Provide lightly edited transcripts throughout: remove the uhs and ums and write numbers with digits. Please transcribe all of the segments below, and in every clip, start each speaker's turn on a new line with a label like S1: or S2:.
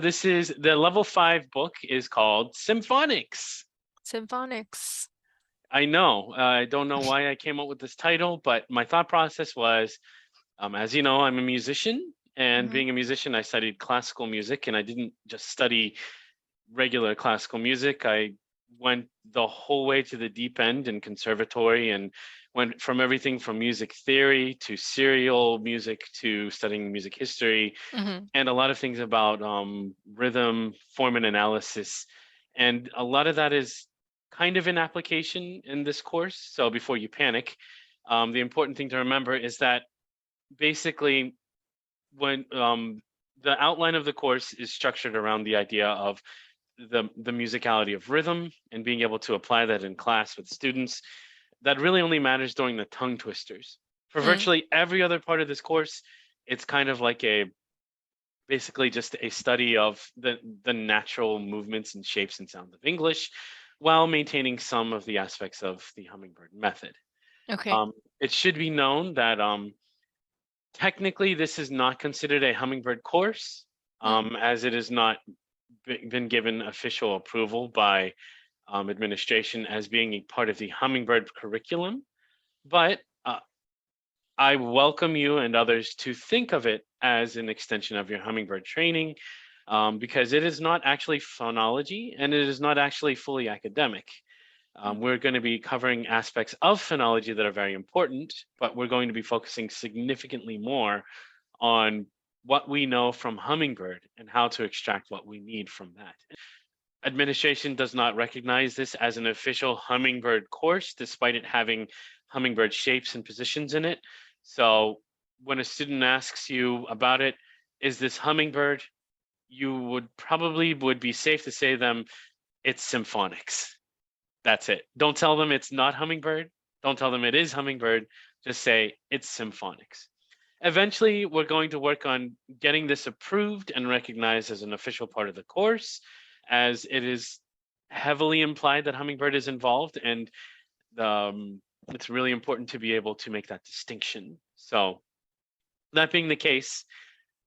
S1: This is the level 5 book is called Symphonics.
S2: Symphonics.
S1: I know. I don't know why I came up with this title, but my thought process was, as you know, I'm a musician, and
S2: Mhm.
S1: being a musician, I studied classical music, and I didn't just study regular classical music. I went the whole way to the deep end in conservatory and went from everything from music theory to serial music to studying music history
S2: Mhm.
S1: and a lot of things about rhythm, form, and analysis. And a lot of that is kind of in application in this course. So before you panic, the important thing to remember is that basically when the outline of the course is structured around the idea of the musicality of rhythm and being able to apply that in class with students, that really only matters during the tongue twisters. For
S2: Mm.
S1: virtually every other part of this course, it's kind of like a basically just a study of the natural movements and shapes and sounds of English while maintaining some of the aspects of the hummingbird method.
S2: Okay.
S1: Um, it should be known that technically this is not considered a hummingbird course,
S2: Mm.
S1: as it has not been given official approval by administration as being a part of the hummingbird curriculum. But I welcome you and others to think of it as an extension of your hummingbird training, because it is not actually phonology and it is not actually fully academic.
S2: Mm.
S1: We're going to be covering aspects of phonology that are very important, but we're going to be focusing significantly more on what we know from hummingbird and how to extract what we need from that. Administration does not recognize this as an official hummingbird course, despite it having hummingbird shapes and positions in it. So when a student asks you about it, is this hummingbird? You would be safe to say them, it's symphonics. That's it. Don't tell them it's not hummingbird. Don't tell them it is hummingbird. Just say it's symphonics. Eventually, we're going to work on getting this approved and recognized as an official part of the course, as it is heavily implied that hummingbird is involved, and it's really important to be able to make that distinction. So, that being the case,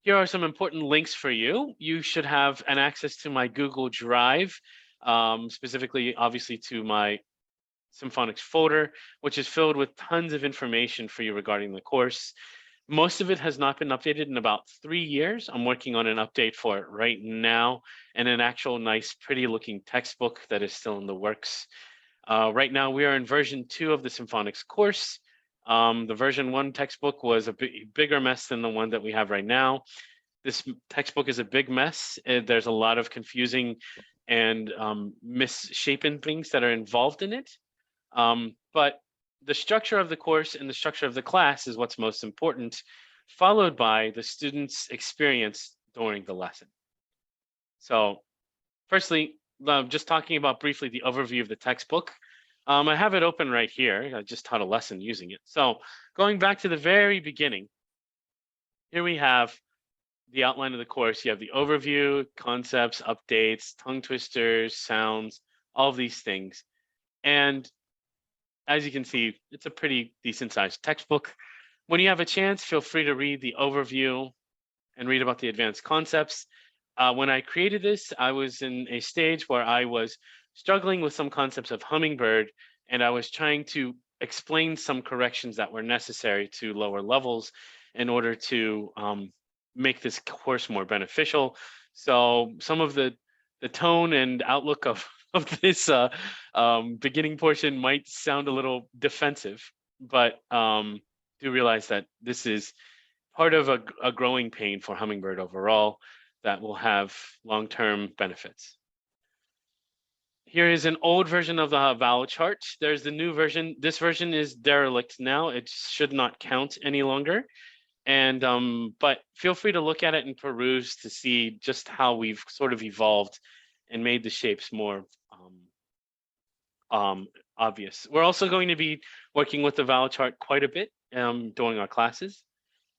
S1: here are some important links for you. You should have an access to my Google Drive, specifically, obviously, to my Symphonics folder, which is filled with tons of information for you regarding the course. Most of it has not been updated in about 3 years. I'm working on an update for it right now and an actual nice, pretty looking textbook that is still in the works. Right now, we are in version 2 of the Symphonics course. The version 1 textbook was a bigger mess than the one that we have right now. This textbook is a big mess. There's a lot of confusing and misshapen things that are involved in it. But the structure of the course and the structure of the class is what's most important, followed by the student's experience during the lesson. So firstly, just talking about briefly the overview of the textbook. I have it open right here. I just taught a lesson using it. So going back to the very beginning, here we have the outline of the course. You have the overview, concepts, updates, tongue twisters, sounds, all of these things. And as you can see, it's a pretty decent sized textbook. When you have a chance, feel free to read the overview and read about the advanced concepts. When I created this, I was in a stage where I was struggling with some concepts of hummingbird, and I was trying to explain some corrections that were necessary to lower levels in order to make this course more beneficial. So some of the tone and outlook of of this beginning portion might sound a little defensive, but do realize that this is part of a growing pain for hummingbird overall that will have long-term benefits. Here is an old version of the vowel chart. There's the new version. This version is derelict now. It should not count any longer. And but feel free to look at it and peruse to see just how we've sort of evolved and made the shapes more obvious. We're also going to be working with the vowel chart quite a bit during our classes,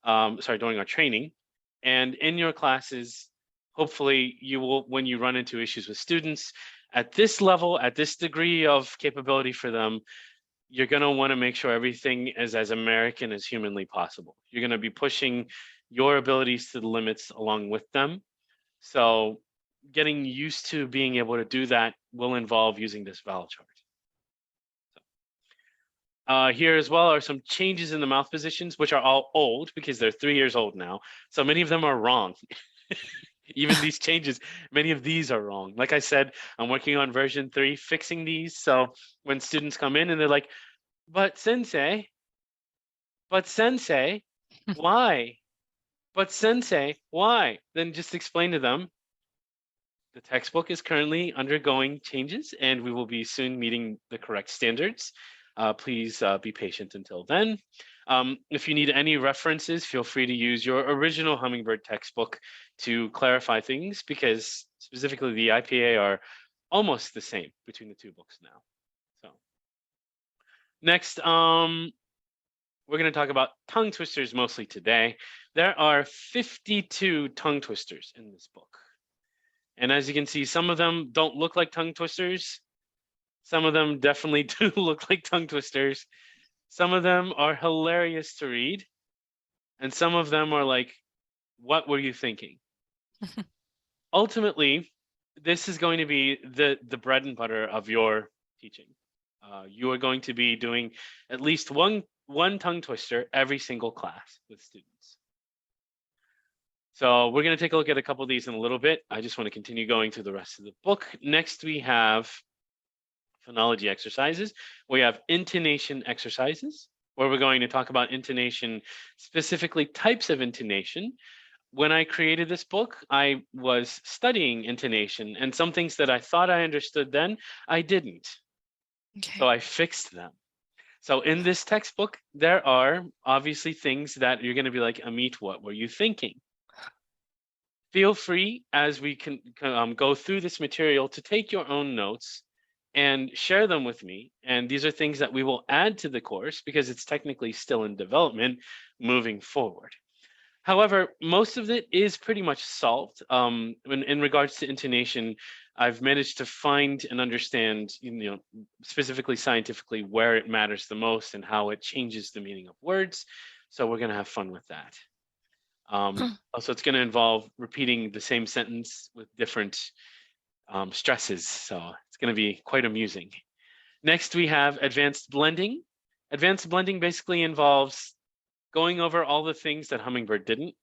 S1: during our training. And in your classes, hopefully you will, when you run into issues with students at this level, at this degree of capability for them, you're going to want to make sure everything is as American as humanly possible. You're going to be pushing your abilities to the limits along with them. So getting used to being able to do that will involve using this vowel chart. Here as well are some changes in the mouth positions, which are all old because they're 3 years old now. So many of them are wrong. Even these changes, many of these are wrong. Like I said, I'm working on version 3, fixing these. So when students come in and they're like, but sensei, why? But sensei, why? Then just explain to them the textbook is currently undergoing changes and we will be soon meeting the correct standards. Please be patient until then. If you need any references, feel free to use your original Hummingbird textbook to clarify things because specifically the IPA are almost the same between the two books now. So next, we're going to talk about tongue twisters mostly today. There are 52 tongue twisters in this book. And as you can see, some of them don't look like tongue twisters. Some of them definitely do look like tongue twisters. Some of them are hilarious to read. And some of them are like, what were you thinking? Ultimately, this is going to be the bread and butter of your teaching. You are going to be doing at least one tongue twister every single class with students. So we're going to take a look at a couple of these in a little bit. I just want to continue going through the rest of the book. Next, we have phonology exercises. We have intonation exercises, where we're going to talk about intonation, specifically types of intonation. When I created this book, I was studying intonation, and some things that I thought I understood then, I didn't. So I fixed them. So in this textbook, there are obviously things that you're going to be like, Amit, what were you thinking? Feel free, as we can go through this material, to take your own notes and share them with me. And these are things that we will add to the course because it's technically still in development moving forward. However, most of it is pretty much solved. In regards to intonation, I've managed to find and understand, specifically scientifically, where it matters the most and how it changes the meaning of words. So we're going to have fun with that. Also, it's going to involve repeating the same sentence with different stresses. So it's going to be quite amusing. Next, we have advanced blending. Advanced blending basically involves going over all the things that Hummingbird didn't.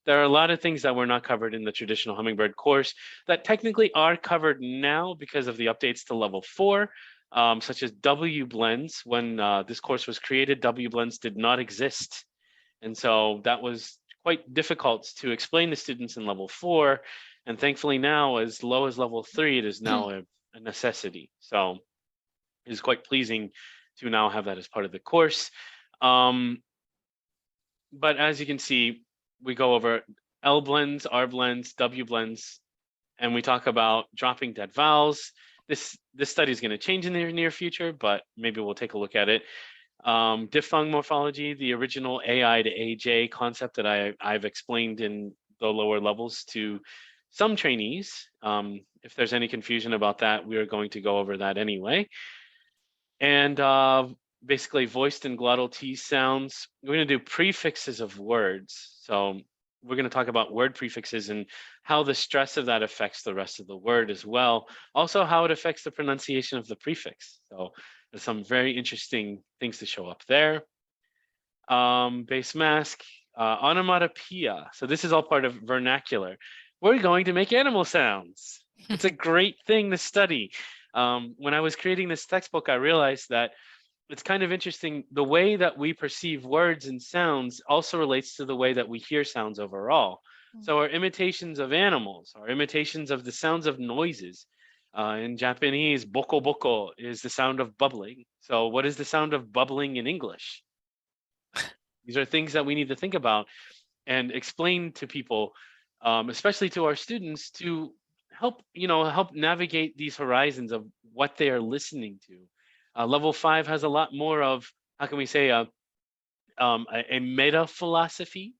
S1: There are a lot of things that were not covered in the traditional Hummingbird course that technically are covered now because of the updates to level 4, such as W blends. When this course was created, W blends did not exist. And so that was quite difficult to explain to students in level 4. And thankfully now, as low as level 3, it is now a necessity. So it is quite pleasing to now have that as part of the course. But as you can see, we go over L blends, R blends, W blends, and we talk about dropping dead vowels. This study is going to change in the near future, but maybe we'll take a look at it. Diphthong morphology, the original AI to AJ concept that I've explained in the lower levels to some trainees. If there's any confusion about that, we are going to go over that anyway. And basically voiced and glottal T sounds. We're going to do prefixes of words. So we're going to talk about word prefixes and how the stress of that affects the rest of the word as well. Also, how it affects the pronunciation of the prefix. So there's some very interesting things to show up there. Base mask, onomatopoeia. So this is all part of vernacular. We're going to make animal sounds. It's a great thing to study. When I was creating this textbook, I realized that it's kind of interesting. The way that we perceive words and sounds also relates to the way that we hear sounds overall. So our imitations of animals, our imitations of the sounds of noises. In Japanese, boko boko is the sound of bubbling. So what is the sound of bubbling in English? These are things that we need to think about and explain to people, especially to our students, to help navigate these horizons of what they are listening to. Level 5 has a lot more of, how can we say, a meta philosophy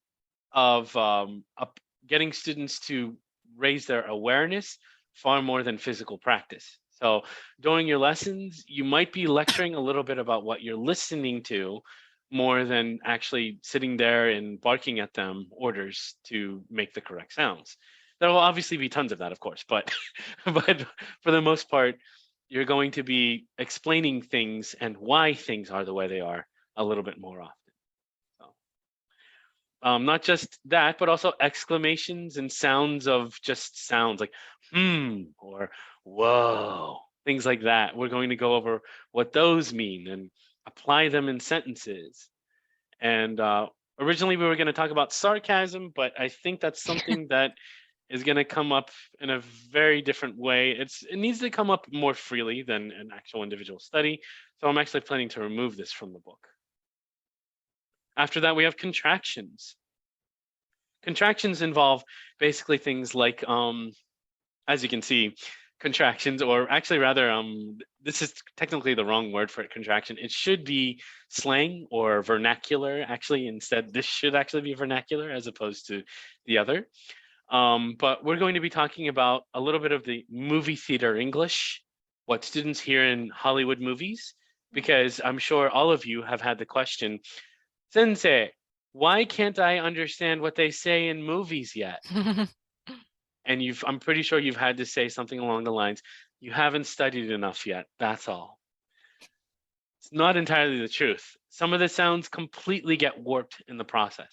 S1: of getting students to raise their awareness far more than physical practice. So during your lessons, you might be lecturing a little bit about what you're listening to more than actually sitting there and barking at them orders to make the correct sounds. There will obviously be tons of that, of course, but but for the most part, you're going to be explaining things and why things are the way they are a little bit more often. So, not just that, but also exclamations and sounds of just sounds like or whoa, things like that. We're going to go over what those mean and apply them in sentences. And originally we were going to talk about sarcasm, but I think that's something that is going to come up in a very different way. It needs to come up more freely than an actual individual study. So I'm actually planning to remove this from the book. After that, we have contractions. Contractions involve basically things like, as you can see, contractions, or actually rather, this is technically the wrong word for it, contraction. It should be slang or vernacular. Actually, instead, this should actually be vernacular as opposed to the other. But we're going to be talking about a little bit of the movie theater English, what students hear in Hollywood movies, because I'm sure all of you have had the question, Sensei, why can't I understand what they say in movies yet? And I'm pretty sure you've had to say something along the lines, you haven't studied enough yet, that's all. It's not entirely the truth. Some of the sounds completely get warped in the process.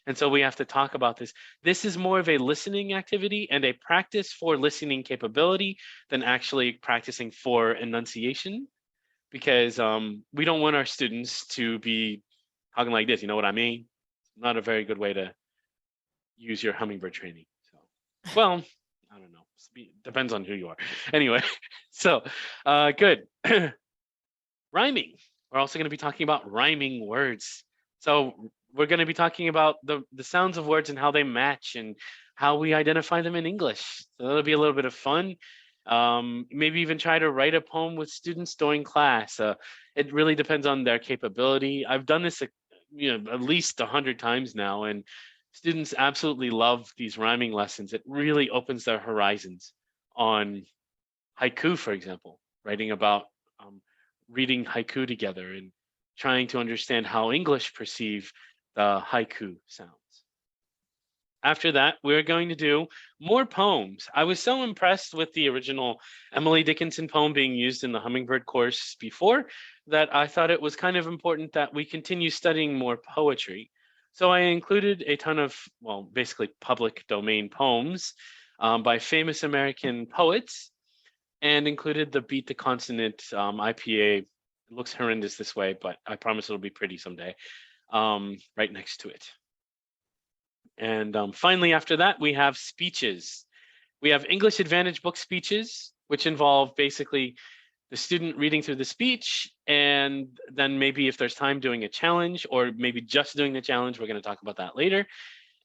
S1: And so we have to talk about this. This is more of a listening activity and a practice for listening capability than actually practicing for enunciation, because we don't want our students to be talking like this. You know what I mean? Not a very good way to use your hummingbird training. So, well, I don't know. Depends on who you are. Anyway, so good. Rhyming. We're also going to be talking about rhyming words. So we're going to be talking about the sounds of words and how they match and how we identify them in English. So that'll be a little bit of fun. Maybe even try to write a poem with students during class. It really depends on their capability. I've done this, at least 100 times now, and students absolutely love these rhyming lessons. It really opens their horizons on haiku, for example, writing about reading haiku together and trying to understand how English perceive the haiku sounds. After that, we're going to do more poems. I was so impressed with the original Emily Dickinson poem being used in the Hummingbird course before that I thought it was kind of important that we continue studying more poetry. So I included a ton of, well, basically public domain poems by famous American poets, and included the Beat the Consonant IPA. It looks horrendous this way, but I promise it'll be pretty someday, right next to it. And finally, after that, we have speeches. We have English Advantage book speeches, which involve basically the student reading through the speech, and then maybe if there's time doing a challenge, or maybe just doing the challenge. We're going to talk about that later.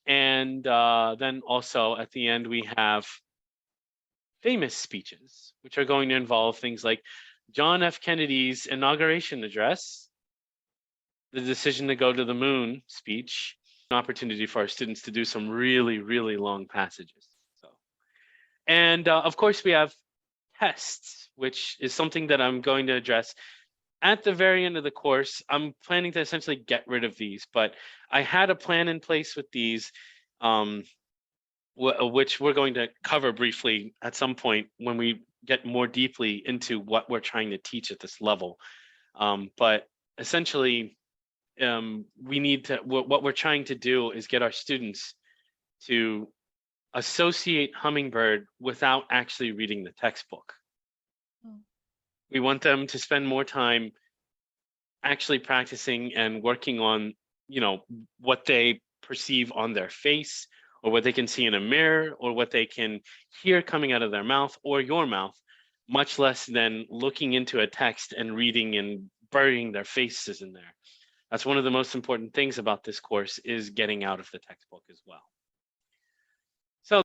S1: And then also at the end, we have famous speeches, which are going to involve things like John F. Kennedy's inauguration address, the decision to go to the moon speech, an opportunity for our students to do some really, really long passages. So, and of course, we have tests, which is something that I'm going to address at the very end of the course. I'm planning to essentially get rid of these, but I had a plan in place with these, which we're going to cover briefly at some point when we get more deeply into what we're trying to teach at this level. But essentially, we need to, what we're trying to do is get our students to associate Hummingbird without actually reading the textbook. We want them to spend more time actually practicing and working on, what they perceive on their face, or what they can see in a mirror, or what they can hear coming out of their mouth or your mouth, much less than looking into a text and reading and burying their faces in there. That's one of the most important things about this course, is getting out of the textbook as well.